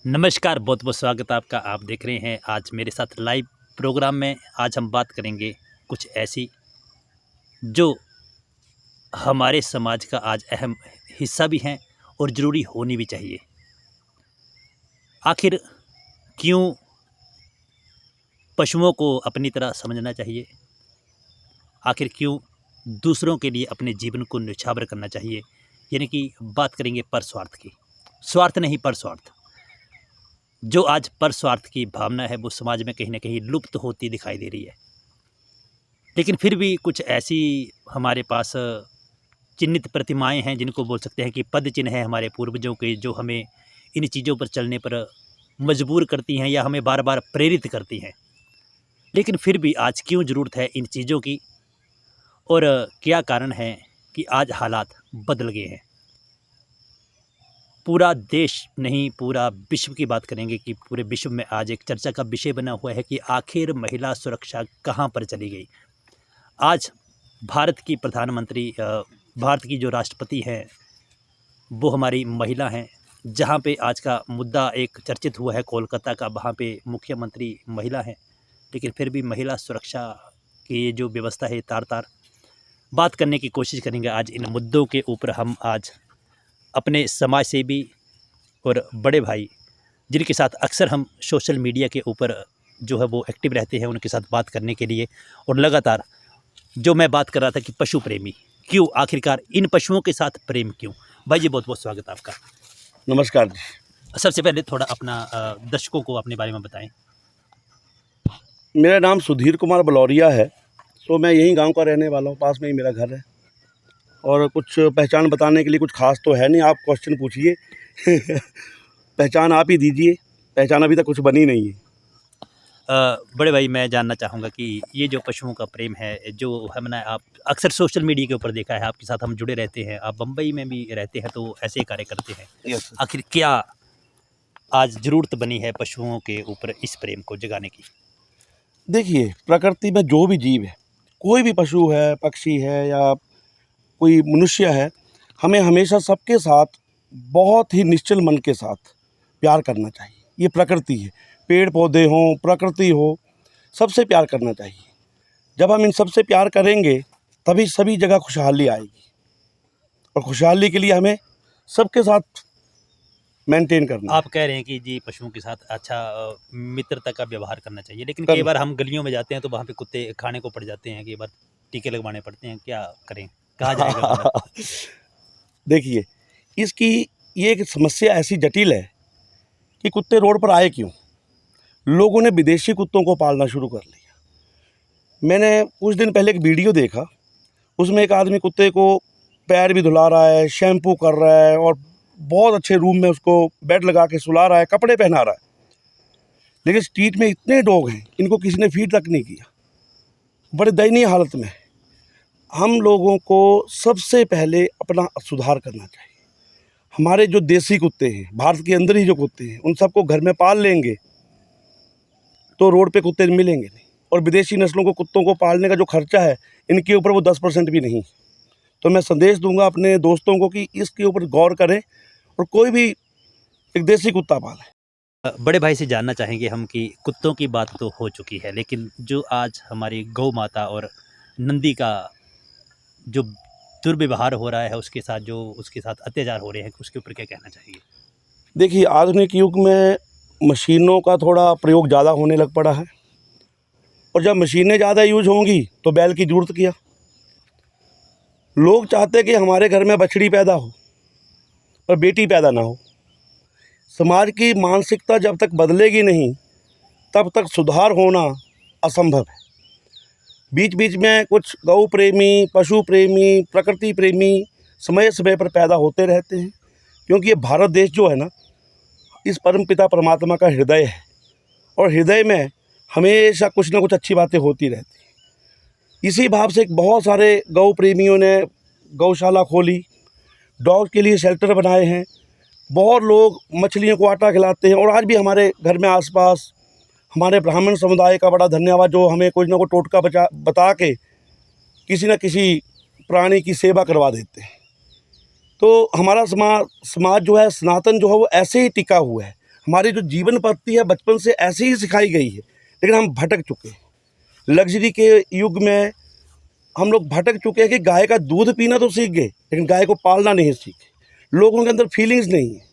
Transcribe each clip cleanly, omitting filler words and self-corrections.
नमस्कार, बहुत बहुत स्वागत है आपका। आप देख रहे हैं आज मेरे साथ लाइव प्रोग्राम में। आज हम बात करेंगे कुछ ऐसी जो हमारे समाज का आज अहम हिस्सा भी हैं और ज़रूरी होनी भी चाहिए। आखिर क्यों पशुओं को अपनी तरह समझना चाहिए? आखिर क्यों दूसरों के लिए अपने जीवन को न्यौछावर करना चाहिए? यानी कि बात करेंगे परस्वार्थ की। स्वार्थ नहीं, परस्वार्थ। जो आज परस्वार्थ की भावना है वो समाज में कहीं न कहीं लुप्त होती दिखाई दे रही है। लेकिन फिर भी कुछ ऐसी हमारे पास चिन्हित प्रतिमाएँ हैं जिनको बोल सकते हैं कि पद चिन्ह है हमारे पूर्वजों के, जो हमें इन चीज़ों पर चलने पर मजबूर करती हैं या हमें बार-बार प्रेरित करती हैं। लेकिन फिर भी आज क्यों ज़रूरत है इन चीज़ों की, और क्या कारण है कि आज हालात बदल गए हैं? पूरा देश नहीं, पूरा विश्व की बात करेंगे कि पूरे विश्व में आज एक चर्चा का विषय बना हुआ है कि आखिर महिला सुरक्षा कहाँ पर चली गई? आज भारत की प्रधानमंत्री भारत की जो राष्ट्रपति हैं वो हमारी महिला हैं। जहाँ पे आज का मुद्दा एक चर्चित हुआ है कोलकाता का, वहाँ पे मुख्यमंत्री महिला हैं। लेकिन फिर भी महिला सुरक्षा की ये जो व्यवस्था है तार-तार बात करने की कोशिश करेंगे। आज इन मुद्दों के ऊपर हम आज अपने समाज सेवी और बड़े भाई, जिनके साथ अक्सर हम सोशल मीडिया के ऊपर जो है वो एक्टिव रहते हैं, उनके साथ बात करने के लिए, और लगातार जो मैं बात कर रहा था कि पशु प्रेमी क्यों, आखिरकार इन पशुओं के साथ प्रेम क्यों? भाई जी, बहुत बहुत स्वागत है आपका। नमस्कार जी। सबसे पहले थोड़ा अपना दर्शकों को अपने बारे में बताएं। मेरा नाम सुधीर कुमार बलौरिया है। तो मैं यहीं गांव का रहने वाला हूँ, पास में ही मेरा घर है। और कुछ पहचान बताने के लिए कुछ खास तो है नहीं, आप क्वेश्चन पूछिए। पहचान आप ही दीजिए, पहचान अभी तक कुछ बनी नहीं है। बड़े भाई, मैं जानना चाहूँगा कि ये जो पशुओं का प्रेम है, जो हमने आप अक्सर सोशल मीडिया के ऊपर देखा है, आपके साथ हम जुड़े रहते हैं, आप बम्बई में भी रहते हैं तो ऐसे कार्य करते हैं। यस। आखिर क्या आज ज़रूरत बनी है पशुओं के ऊपर इस प्रेम को जगाने की? देखिए, प्रकृति में जो भी जीव है, कोई भी पशु है, पक्षी है या कोई मनुष्य है, हमें हमेशा सबके साथ बहुत ही निश्चल मन के साथ प्यार करना चाहिए। ये प्रकृति है, पेड़ पौधे हों, प्रकृति हो, सबसे प्यार करना चाहिए। जब हम इन सबसे प्यार करेंगे तभी सभी जगह खुशहाली आएगी, और खुशहाली के लिए हमें सबके साथ मेंटेन करना है। आप कह रहे हैं कि जी पशुओं के साथ अच्छा मित्रता का व्यवहार करना चाहिए, लेकिन कई करना बार हम गलियों में जाते हैं तो वहाँ पे कुत्ते खाने को पड़ जाते हैं, कई बार टीके लगवाने पड़ते हैं, क्या करें? कहाँ जाएगा बंदा? देखिए, इसकी ये एक समस्या ऐसी जटिल है कि कुत्ते रोड पर आए क्यों? लोगों ने विदेशी कुत्तों को पालना शुरू कर लिया। मैंने कुछ दिन पहले एक वीडियो देखा, उसमें एक आदमी कुत्ते को पैर भी धुला रहा है, शैम्पू कर रहा है और बहुत अच्छे रूम में उसको बेड लगा के सुला रहा है, कपड़े पहना रहा है। लेकिन स्ट्रीट में इतने डॉग हैं, इनको किसी ने फीड तक नहीं किया। बड़े दयनीय हालत में है। हम लोगों को सबसे पहले अपना सुधार करना चाहिए। हमारे जो देसी कुत्ते हैं, भारत के अंदर ही जो कुत्ते हैं, उन सबको घर में पाल लेंगे तो रोड पे कुत्ते मिलेंगे नहीं। और विदेशी नस्लों को कुत्तों को पालने का जो खर्चा है, इनके ऊपर वो 10% भी नहीं। तो मैं संदेश दूंगा अपने दोस्तों को कि इसके ऊपर गौर करें और कोई भी एक देसी कुत्ता पालें। बड़े भाई से जानना चाहेंगे हम कि कुत्तों की बात तो हो चुकी है, लेकिन जो आज हमारी गौ माता और नंदी का जो दुर्व्यवहार हो रहा है, उसके साथ जो उसके साथ अत्याचार हो रहे हैं, उसके ऊपर क्या कहना चाहिए? देखिए, आधुनिक युग में मशीनों का थोड़ा प्रयोग ज़्यादा होने लग पड़ा है, और जब मशीनें ज़्यादा यूज होंगी तो बैल की ज़रूरत क्या? लोग चाहते हैं कि हमारे घर में बछड़ी पैदा हो और बेटी पैदा ना हो। समाज की मानसिकता जब तक बदलेगी नहीं, तब तक सुधार होना असंभव है। बीच बीच में कुछ गौ प्रेमी, पशु प्रेमी, प्रकृति प्रेमी समय समय पर पैदा होते रहते हैं, क्योंकि ये भारत देश जो है ना, इस परमपिता परमात्मा का हृदय है, और हृदय में हमेशा कुछ ना कुछ अच्छी बातें होती रहती हैं। इसी भाव से बहुत सारे गौ प्रेमियों ने गौशाला खोली, डॉग के लिए शेल्टर बनाए हैं, बहुत लोग मछलियों को आटा खिलाते हैं। और आज भी हमारे घर में आसपास हमारे ब्राह्मण समुदाय का बड़ा धन्यवाद, जो हमें कुछ ना कुछ टोटका बता के किसी न किसी प्राणी की सेवा करवा देते हैं। तो हमारा समाज जो है, सनातन जो है, वो ऐसे ही टिका हुआ है। हमारी जो जीवन पद्धति है बचपन से ऐसी ही सिखाई गई है, लेकिन हम भटक चुके हैं। लग्जरी के युग में हम लोग भटक चुके हैं कि गाय का दूध पीना तो सीख गए, लेकिन गाय को पालना नहीं सीखे। लोगों के अंदर फीलिंग्स नहीं है।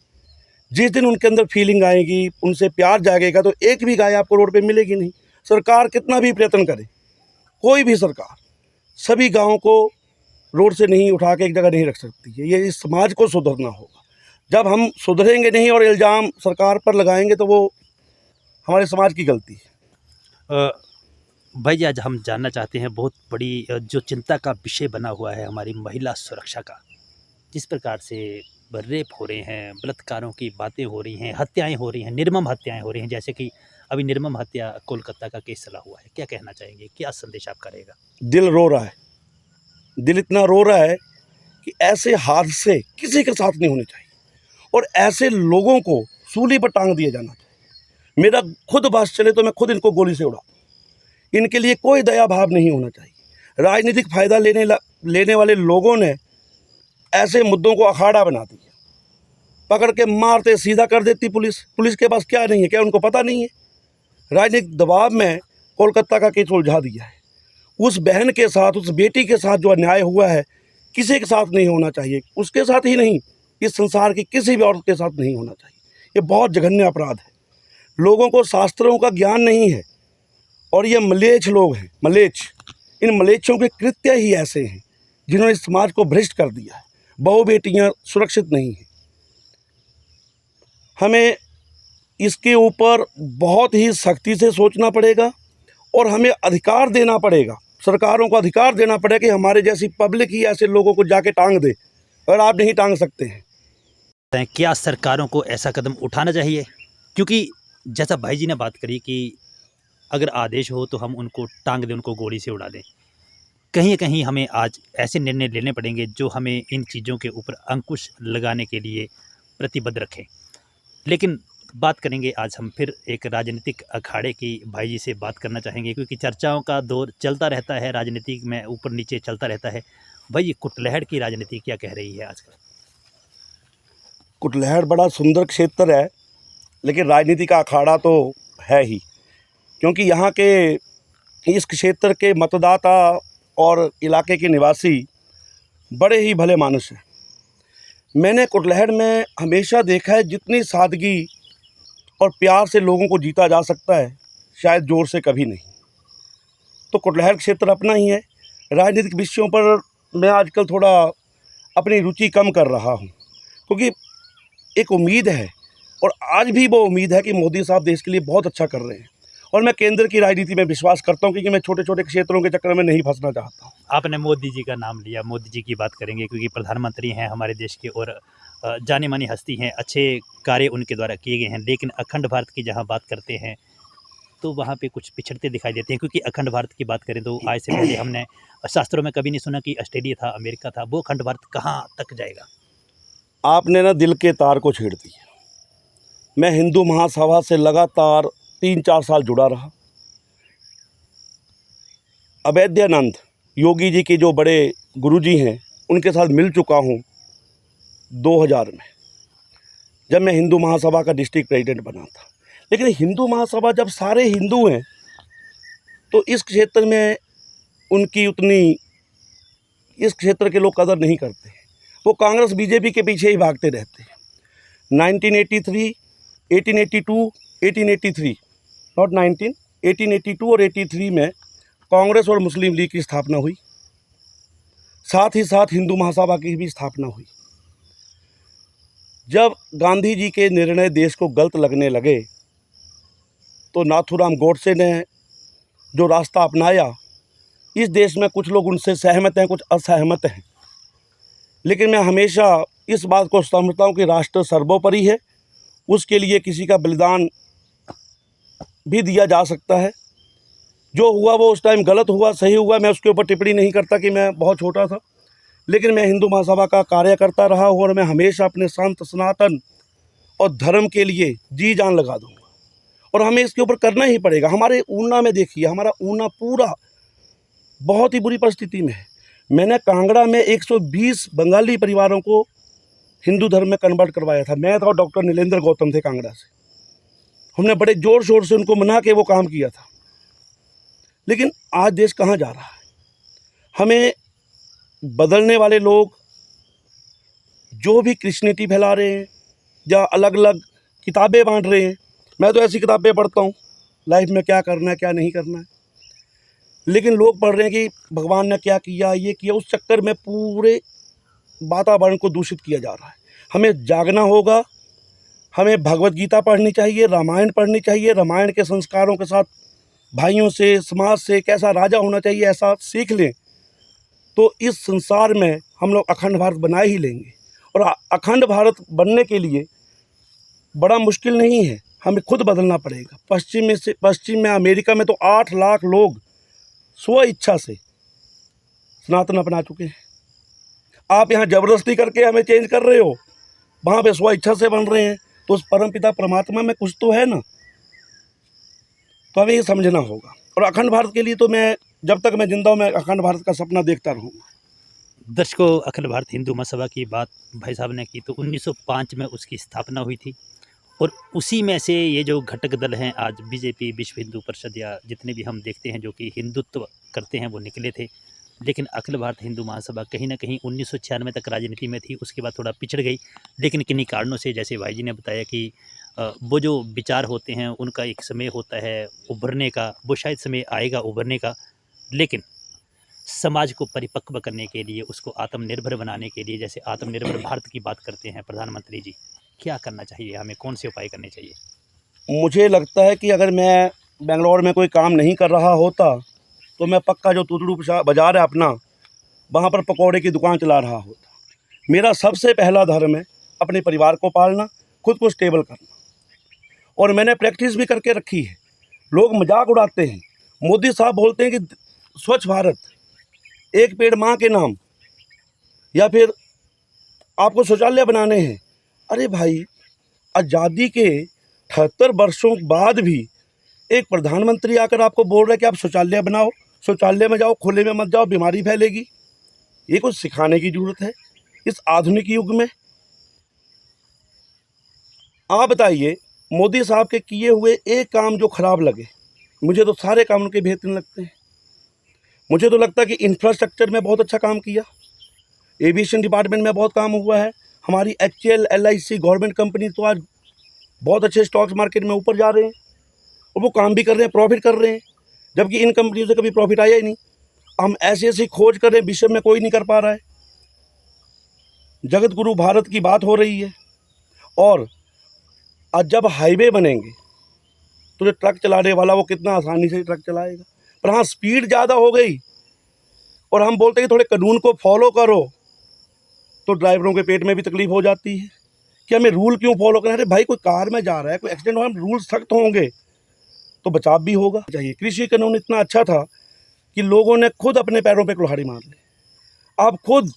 जिस दिन उनके अंदर फीलिंग आएगी, उनसे प्यार जागेगा, तो एक भी गाय आपको रोड पे मिलेगी नहीं। सरकार कितना भी प्रयत्न करे, कोई भी सरकार सभी गाँव को रोड से नहीं उठा के एक जगह नहीं रख सकती है। ये इस समाज को सुधरना होगा। जब हम सुधरेंगे नहीं और इल्ज़ाम सरकार पर लगाएंगे तो वो हमारे समाज की गलती है। भाई जी, आज हम जानना चाहते हैं, बहुत बड़ी जो चिंता का विषय बना हुआ है हमारी महिला सुरक्षा का। जिस प्रकार से रेप हो रहे हैं, बलात्कारों की बातें हो रही हैं, हत्याएं हो रही हैं, निर्मम हत्याएं हो रही हैं, जैसे कि अभी निर्मम हत्या कोलकाता का केस चला हुआ है। क्या कहना चाहेंगे, क्या संदेश आपका रहेगा? दिल रो रहा है, दिल इतना रो रहा है कि ऐसे हादसे किसी के साथ नहीं होने चाहिए और ऐसे लोगों को सूली पर टांग दिया जाना चाहिए। मेरा खुद बस चले तो मैं खुद इनको गोली से उड़ाऊं। इनके लिए कोई दया भाव नहीं होना चाहिए। राजनीतिक फ़ायदा लेने वाले लोगों ने ऐसे मुद्दों को अखाड़ा बना दिया। पकड़ के मारते सीधा कर देती पुलिस। पुलिस के पास क्या नहीं है, क्या उनको पता नहीं है? राजनीतिक दबाव में कोलकाता का केस उलझा दिया है। उस बहन के साथ, उस बेटी के साथ जो अन्याय हुआ है, किसी के साथ नहीं होना चाहिए। उसके साथ ही नहीं, इस संसार की किसी भी औरत के साथ नहीं होना चाहिए। ये बहुत जघन्य अपराध है। लोगों को शास्त्रों का ज्ञान नहीं है और ये मलेच्छ लोग हैं, मलेच्छ। इन मलेच्छों के कृत्य ही ऐसे हैं जिन्होंने इस समाज को भ्रष्ट कर दिया है। बहु बेटियाँ सुरक्षित नहीं हैं। हमें इसके ऊपर बहुत ही सख्ती से सोचना पड़ेगा और हमें अधिकार देना पड़ेगा, सरकारों को अधिकार देना पड़ेगा कि हमारे जैसी पब्लिक ही ऐसे लोगों को जाके टांग दे, और आप नहीं टांग सकते हैं। क्या सरकारों को ऐसा कदम उठाना चाहिए? क्योंकि जैसा भाई जी ने बात करी कि अगर आदेश हो तो हम उनको टांग दें, उनको गोली से उड़ा दें। कहीं न कहीं हमें आज ऐसे निर्णय लेने पड़ेंगे जो हमें इन चीज़ों के ऊपर अंकुश लगाने के लिए प्रतिबद्ध रखें। लेकिन बात करेंगे आज हम फिर एक राजनीतिक अखाड़े की। भाई जी से बात करना चाहेंगे क्योंकि चर्चाओं का दौर चलता रहता है, राजनीति में ऊपर नीचे चलता रहता है। भाई ये कुटलहड़ की राजनीति क्या कह रही है आजकल? कुटलहड़ बड़ा सुंदर क्षेत्र है, लेकिन राजनीति का अखाड़ा तो है ही, क्योंकि यहाँ के इस क्षेत्र के मतदाता और इलाके के निवासी बड़े ही भले मानुस हैं। मैंने कुटलहड़ में हमेशा देखा है, जितनी सादगी और प्यार से लोगों को जीता जा सकता है, शायद ज़ोर से कभी नहीं। तो कुटलहड़ क्षेत्र अपना ही है। राजनीतिक विषयों पर मैं आजकल थोड़ा अपनी रुचि कम कर रहा हूँ, क्योंकि एक उम्मीद है और आज भी वो उम्मीद है कि मोदी साहब देश के लिए बहुत अच्छा कर रहे हैं और मैं केंद्र की राजनीति में विश्वास करता हूँ, क्योंकि मैं छोटे छोटे क्षेत्रों के चक्कर में नहीं फंसना चाहता हूँ। आपने मोदी जी का नाम लिया, मोदी जी की बात करेंगे क्योंकि प्रधानमंत्री हैं हमारे देश के और जानी मानी हस्ती हैं, अच्छे कार्य उनके द्वारा किए गए हैं। लेकिन अखंड भारत की जहाँ बात करते हैं तो वहाँ पे कुछ पिछड़ते दिखाई देते हैं, क्योंकि अखंड भारत की बात करें तो आज से पहले हमने शास्त्रों में कभी नहीं सुना कि ऑस्ट्रेलिया था, अमेरिका था। वो अखंड भारत कहाँ तक जाएगा? आपने ना दिल के तार को छेड़ दिया। मैं हिंदू महासभा से लगातार 3-4 साल जुड़ा रहा। अवैद्यानंद योगी जी के जो बड़े गुरुजी हैं, उनके साथ मिल चुका हूँ 2000 में, जब मैं हिंदू महासभा का डिस्ट्रिक्ट प्रेसिडेंट बना था। लेकिन हिंदू महासभा जब सारे हिंदू हैं तो इस क्षेत्र में उनकी उतनी, इस क्षेत्र के लोग कदर नहीं करते। वो कांग्रेस बीजेपी के पीछे ही भागते रहते हैं। 1983, 1882, 1883 नॉट 19, 1882 और 83 में कांग्रेस और मुस्लिम लीग की स्थापना हुई। साथ ही साथ हिंदू महासभा की भी स्थापना हुई। जब गांधी जी के निर्णय देश को गलत लगने लगे तो नाथूराम गोडसे ने जो रास्ता अपनाया, इस देश में कुछ लोग उनसे सहमत हैं, कुछ असहमत हैं, लेकिन मैं हमेशा इस बात को समझता हूँ कि राष्ट्र सर्वोपरि है। उसके लिए किसी का बलिदान भी दिया जा सकता है। जो हुआ वो उस टाइम गलत हुआ, सही हुआ, मैं उसके ऊपर टिप्पणी नहीं करता कि मैं बहुत छोटा था, लेकिन मैं हिंदू महासभा का कार्य करता रहा हूँ और मैं हमेशा अपने संत सनातन और धर्म के लिए जी जान लगा दूँगा और हमें इसके ऊपर करना ही पड़ेगा। हमारे ऊना में देखिए, हमारा ऊना पूरा बहुत ही बुरी परिस्थिति में है। मैंने कांगड़ा में 120 बंगाली परिवारों को हिंदू धर्म में कन्वर्ट करवाया था। मैं था और डॉक्टर नीलेंद्र गौतम थे कांगड़ा से। हमने बड़े ज़ोर शोर से उनको मना के वो काम किया था। लेकिन आज देश कहाँ जा रहा है? हमें बदलने वाले लोग जो भी क्रिश्चियनिटी फैला रहे हैं या अलग अलग किताबें बांट रहे हैं, मैं तो ऐसी किताबें पढ़ता हूँ लाइफ में क्या करना है क्या नहीं करना है, लेकिन लोग पढ़ रहे हैं कि भगवान ने क्या किया, ये किया, उस चक्कर में पूरे वातावरण को दूषित किया जा रहा है। हमें जागना होगा, हमें भगवत गीता पढ़नी चाहिए, रामायण पढ़नी चाहिए, रामायण के संस्कारों के साथ भाइयों से, समाज से कैसा राजा होना चाहिए ऐसा सीख लें, तो इस संसार में हम लोग अखंड भारत बना ही लेंगे। और अखंड भारत बनने के लिए बड़ा मुश्किल नहीं है, हमें खुद बदलना पड़ेगा। पश्चिम में अमेरिका में तो 8 लाख लोग स्व इच्छा से सनातन अपना चुके हैं। आप यहाँ ज़बरदस्ती करके हमें चेंज कर रहे हो, वहाँ पे स्व इच्छा से बन रहे हैं, तो उस परमपिता परमात्मा में कुछ तो है ना। तो हमें ये समझना होगा। और अखंड भारत के लिए तो मैं जब तक मैं जिंदा हूँ मैं अखंड भारत का सपना देखता रहूँगा। दर्शकों, अखिल भारत हिंदू महासभा की बात भाई साहब ने की तो 1905 में उसकी स्थापना हुई थी और उसी में से ये जो घटक दल हैं आज बीजेपी, विश्व हिंदू परिषद या जितने भी हम देखते हैं जो कि हिंदुत्व करते हैं वो निकले थे। लेकिन अखिल भारत हिंदू महासभा कहीं ना कहीं 1996 तक राजनीति में थी, उसके बाद थोड़ा पिछड़ गई। लेकिन किन्हीं कारणों से, जैसे भाई जी ने बताया कि वो जो विचार होते हैं उनका एक समय होता है उभरने का, वो शायद समय आएगा उभरने का। लेकिन समाज को परिपक्व करने के लिए, उसको आत्मनिर्भर बनाने के लिए, जैसे आत्मनिर्भर भारत की बात करते हैं प्रधानमंत्री जी, क्या करना चाहिए हमें, कौन से उपाय करने चाहिए? मुझे लगता है कि अगर मैं बेंगलोर में कोई काम नहीं कर रहा होता तो मैं पक्का जो तुतड़ू बाज़ार है अपना, वहाँ पर पकौड़े की दुकान चला रहा होता। मेरा सबसे पहला धर्म है अपने परिवार को पालना, खुद को स्टेबल करना, और मैंने प्रैक्टिस भी करके रखी है। लोग मजाक उड़ाते हैं, मोदी साहब बोलते हैं कि स्वच्छ भारत, एक पेड़ माँ के नाम, या फिर आपको शौचालय बनाने हैं। अरे भाई, आज़ादी के 78 वर्षों बाद भी एक प्रधानमंत्री आकर आपको बोल रहा है कि आप शौचालय बनाओ, शौचालय में जाओ, खुले में मत जाओ, बीमारी फैलेगी। ये कुछ सिखाने की ज़रूरत है इस आधुनिक युग में। आप बताइए, मोदी साहब के किए हुए एक काम जो ख़राब लगे, मुझे तो सारे काम उनके बेहतरीन लगते हैं। मुझे तो लगता है कि इंफ्रास्ट्रक्चर में बहुत अच्छा काम किया, एविएशन डिपार्टमेंट में बहुत काम हुआ है। हमारी HCL, LIC गवर्नमेंट कंपनी तो आज बहुत अच्छे स्टॉक्स मार्केट में ऊपर जा रहे हैं और वो काम भी कर रहे हैं, प्रॉफिट कर रहे हैं, जबकि इन कंपनियों से कभी प्रॉफिट आया ही नहीं। हम ऐसी ऐसी खोज कर रहे हैं, विश्व में कोई नहीं कर पा रहा है। जगत गुरु भारत की बात हो रही है, और आज जब हाईवे बनेंगे तो जो ट्रक चलाने वाला वो कितना आसानी से ट्रक चलाएगा। पर हाँ, स्पीड ज़्यादा हो गई और हम बोलते हैं कि थोड़े कानून को फॉलो करो, तो ड्राइवरों के पेट में भी तकलीफ हो जाती है कि हमें रूल क्यों फॉलो करना है। अरे भाई, कोई कार में जा रहा है, कोई एक्सीडेंट हो, हम रूल सख्त होंगे तो बचाव भी होगा। चाहिए कृषि कानून इतना अच्छा था कि लोगों ने खुद अपने पैरों पे कुल्हाड़ी मार ली। आप खुद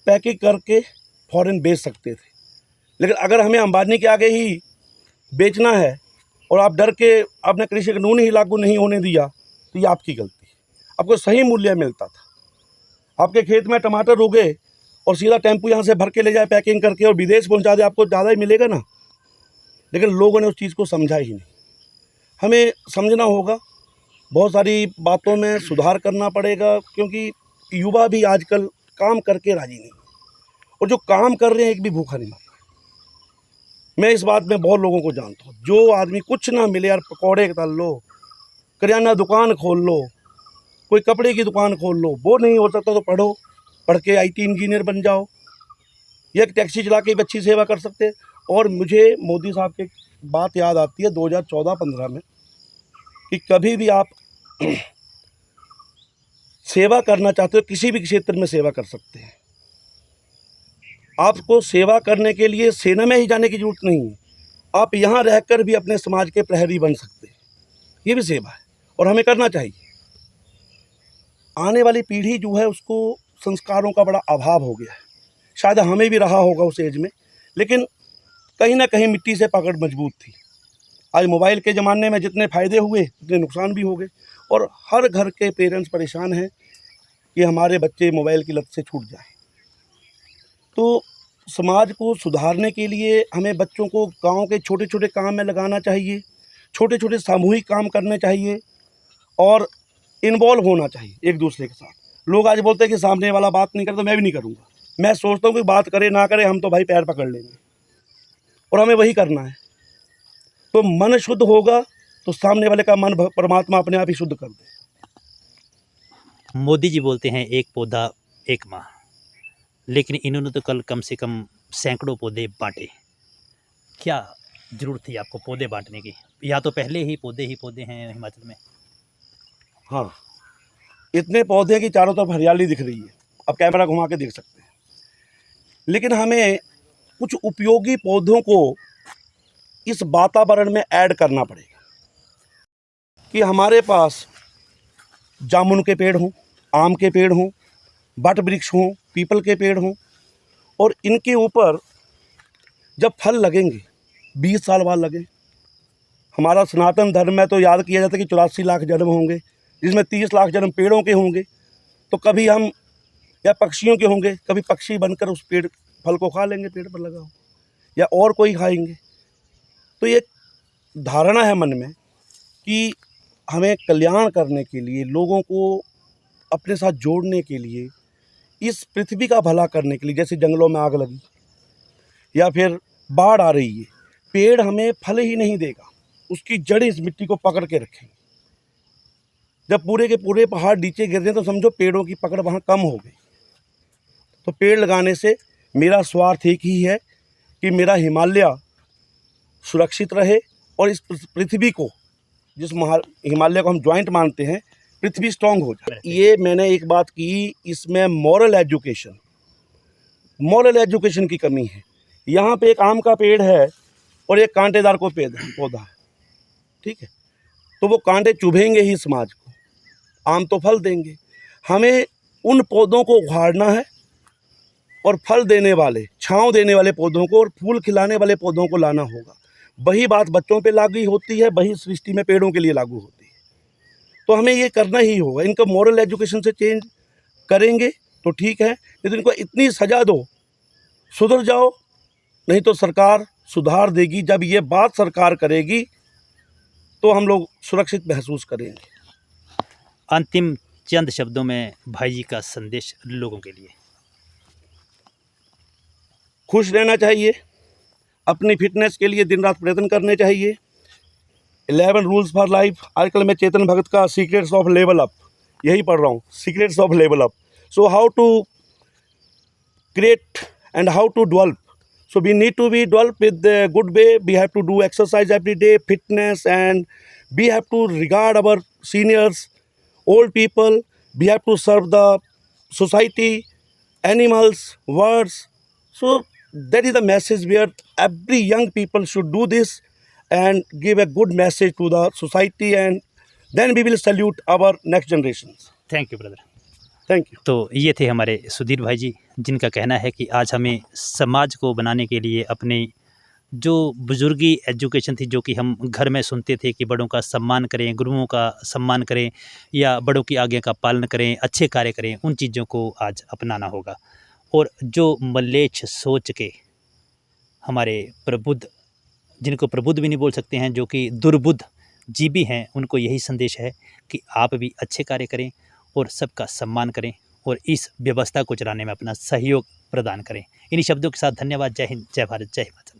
पैकिंग करके फॉरेन बेच सकते थे, लेकिन अगर हमें अंबानी के आगे ही बेचना है और आप डर के अपने कृषि कानून ही लागू नहीं होने दिया, तो ये आपकी गलती है। आपको सही मूल्य मिलता था, आपके खेत में टमाटर उगे और सीधा टेम्पू यहाँ से भर के ले जाए पैकिंग करके और विदेश पहुँचा दे, आपको ज़्यादा ही मिलेगा ना। लेकिन लोगों ने उस चीज़ को समझा ही नहीं। हमें समझना होगा, बहुत सारी बातों में सुधार करना पड़ेगा, क्योंकि युवा भी आजकल काम करके राजी नहीं, और जो काम कर रहे हैं एक भी भूखा नहीं मर रहा है। मैं इस बात में बहुत लोगों को जानता हूँ, जो आदमी कुछ ना मिले यार, पकौड़े तल लो, किराना दुकान खोल लो, कोई कपड़े की दुकान खोल लो, वो नहीं हो सकता तो पढ़ो, पढ़ के IT इंजीनियर बन जाओ, या एक टैक्सी चला के भी अच्छी सेवा कर सकते हैं। और मुझे मोदी साहब की बात याद आती है 2014-15 में, कि कभी भी आप सेवा करना चाहते हो, किसी भी क्षेत्र में सेवा कर सकते हैं। आपको सेवा करने के लिए सेना में ही जाने की ज़रूरत नहीं है, आप यहाँ रहकर भी अपने समाज के प्रहरी बन सकते हैं। ये भी सेवा है और हमें करना चाहिए। आने वाली पीढ़ी जो है उसको संस्कारों का बड़ा अभाव हो गया है, शायद हमें भी रहा होगा उस एज में, लेकिन कहीं ना कहीं मिट्टी से पकड़ मजबूत थी। आज मोबाइल के ज़माने में जितने फ़ायदे हुए उतने नुकसान भी हो गए, और हर घर के पेरेंट्स परेशान हैं कि हमारे बच्चे मोबाइल की लत से छूट जाएं। तो समाज को सुधारने के लिए हमें बच्चों को गांव के छोटे छोटे काम में लगाना चाहिए, छोटे छोटे सामूहिक काम करने चाहिए और इन्वॉल्व होना चाहिए एक दूसरे के साथ। लोग आज बोलते हैं कि सामने वाला बात नहीं करे तो मैं भी नहीं करूँगा। मैं सोचता हूँ कि बात करे ना करे, हम तो भाई पैर पकड़ लेंगे और हमें वही करना है। तो मन शुद्ध होगा तो सामने वाले का मन परमात्मा अपने आप ही शुद्ध कर दे। मोदी जी बोलते हैं एक पौधा एक माह, लेकिन इन्होंने तो कल कम से कम सैकड़ों पौधे बांटे। क्या ज़रूरत थी आपको पौधे बांटने की? या तो पहले ही पौधे हैं हिमाचल में। हाँ, इतने पौधे की चारों तरफ हरियाली दिख रही है, अब कैमरा घुमा के देख सकते हैं। लेकिन हमें कुछ उपयोगी पौधों को इस वातावरण में ऐड करना पड़ेगा कि हमारे पास जामुन के पेड़ हों, आम के पेड़ हों, बट वृक्ष हों, पीपल के पेड़ हों, और इनके ऊपर जब फल लगेंगे 20 साल बाद लगे। हमारा सनातन धर्म में तो याद किया जाता है कि 84 लाख जन्म होंगे, जिसमें 30 लाख जन्म पेड़ों के होंगे। तो कभी हम या पक्षियों के होंगे, कभी पक्षी बनकर उस पेड़ फल को खा लेंगे, पेड़ पर लगा हो, या और कोई खाएंगे। तो ये धारणा है मन में कि हमें कल्याण करने के लिए, लोगों को अपने साथ जोड़ने के लिए, इस पृथ्वी का भला करने के लिए, जैसे जंगलों में आग लगी या फिर बाढ़ आ रही है, पेड़ हमें फल ही नहीं देगा, उसकी जड़ें इस मिट्टी को पकड़ के रखेंगी। जब पूरे के पूरे पहाड़ नीचे गिर जाए तो समझो पेड़ों की पकड़ वहाँ कम हो गई। तो पेड़ लगाने से मेरा स्वार्थ एक ही है कि मेरा हिमालय सुरक्षित रहे और इस पृथ्वी को, जिस हिमालय को हम जॉइंट मानते हैं, पृथ्वी स्ट्रांग हो जाए। ये मैंने एक बात की, इसमें मॉरल एजुकेशन की कमी है। यहाँ पे एक आम का पेड़ है और एक कांटेदार को पौधा है, ठीक है, तो वो कांटे चुभेंगे ही समाज को, आम तो फल देंगे। हमें उन पौधों को उखाड़ना है और फल देने वाले, छांव देने वाले पौधों को और फूल खिलाने वाले पौधों को लाना होगा। वही बात बच्चों पे लागू होती है, वही सृष्टि में पेड़ों के लिए लागू होती है। तो हमें ये करना ही होगा। इनको मॉरल एजुकेशन से चेंज करेंगे तो ठीक है, नहीं तो इनको इतनी सज़ा दो, सुधर जाओ, नहीं तो सरकार सुधार देगी। जब ये बात सरकार करेगी तो हम लोग सुरक्षित महसूस करेंगे। अंतिम चंद शब्दों में भाई जी का संदेश लोगों के लिए। खुश रहना चाहिए, अपनी फिटनेस के लिए दिन रात प्रयत्न करने चाहिए। 11 रूल्स फॉर लाइफ, आजकल मैं चेतन भगत का सीक्रेट्स ऑफ लेवल अप यही पढ़ रहा हूँ, secrets of level up. So how to create and how to develop. So we need to be developed with the good way. We have to do exercise every day, fitness, and we have to regard our seniors, old people. We have to serve the society, animals, birds. So that is the message where every young people should do this and give a good message to the society, and then we will salute our next generations. Thank you brother. Thank you. तो ये थे हमारे सुधीर भाई जी, जिनका कहना है कि आज हमें समाज को बनाने के लिए अपने जो बुजुर्गी एजुकेशन थी, जो कि हम घर में सुनते थे कि बड़ों का सम्मान करें, गुरुओं का सम्मान करें या बड़ों की आज्ञा का पालन करें, अच्छे कार्य करें, उन चीज़ों को आज अपनाना होगा। और जो मलेच्छ सोच के हमारे प्रबुद्ध, जिनको प्रबुद्ध भी नहीं बोल सकते हैं, जो कि दुर्बुद्ध जीवी हैं, उनको यही संदेश है कि आप भी अच्छे कार्य करें और सबका सम्मान करें और इस व्यवस्था को चलाने में अपना सहयोग प्रदान करें। इन्हीं शब्दों के साथ धन्यवाद। जय हिंद, जय भारत, जय हिमाचल।